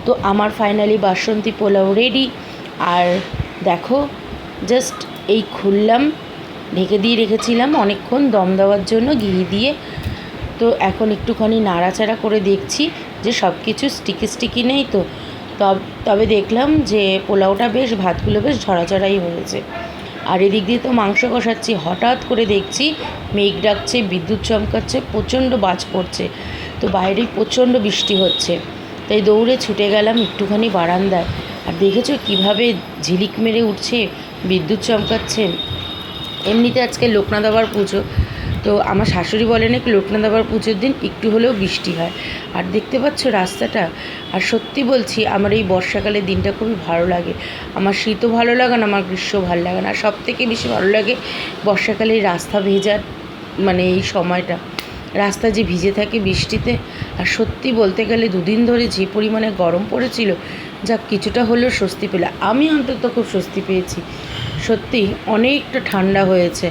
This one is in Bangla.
তো আমার ফাইনালি বাসন্তী পোলাও রেডি। আর দেখো জাস্ট এই খুললাম, ঢেকে দিয়ে রেখেছিলাম অনেকক্ষণ দম দেওয়ার জন্য ঘি দিয়ে। তো এখন একটুখানি নাড়াচাড়া করে দেখছি যে সব কিছু স্টিকি স্টিকি নেই তো। তবে দেখলাম যে পোলাওটা বেশ, ভাতগুলো বেশ ঝরাঝরাই হয়েছে। আর এদিক দিয়ে তো মাংস কষাচ্ছি, হঠাৎ করে দেখছি মেঘ ডাকছে, বিদ্যুৎ চমকাচ্ছে, প্রচণ্ড বাজ পড়ছে। তো বাইরে প্রচণ্ড বৃষ্টি হচ্ছে, তাই দৌড়ে ছুটে গেলাম একটুখানি বারান্দায়। আর দেখেছো কীভাবে ঝিলিক মেরে উঠছে, বিদ্যুৎ চমকাচ্ছে। এমনিতে আজকে লোকনাথ বাবার পুজো, তো আমার শাশুড়ি বলে নাকি লোকনাথ বাবার পুজোর দিন একটু হলেও বৃষ্টি হয়। আর দেখতে পাচ্ছ রাস্তাটা। আর সত্যি বলছি, আমার এই বর্ষাকালের দিনটা খুবই ভালো লাগে। আমার শীতও ভালো লাগে না, আমার গ্রীষ্মও ভালো লাগে না। সব থেকে বেশি ভালো লাগে বর্ষাকালে রাস্তা ভেজার, মানে এই সময়টা রাস্তা যে ভিজে থাকে বৃষ্টিতে। আর সত্যি বলতে গেলে দুদিন ধরে যে পরিমাণে গরম পড়েছিল, যা কিছুটা হলেও স্বস্তি পেলাম। আমি অন্তত খুব স্বস্তি পেয়েছি, সত্যি অনেকটা ঠান্ডা হয়েছে।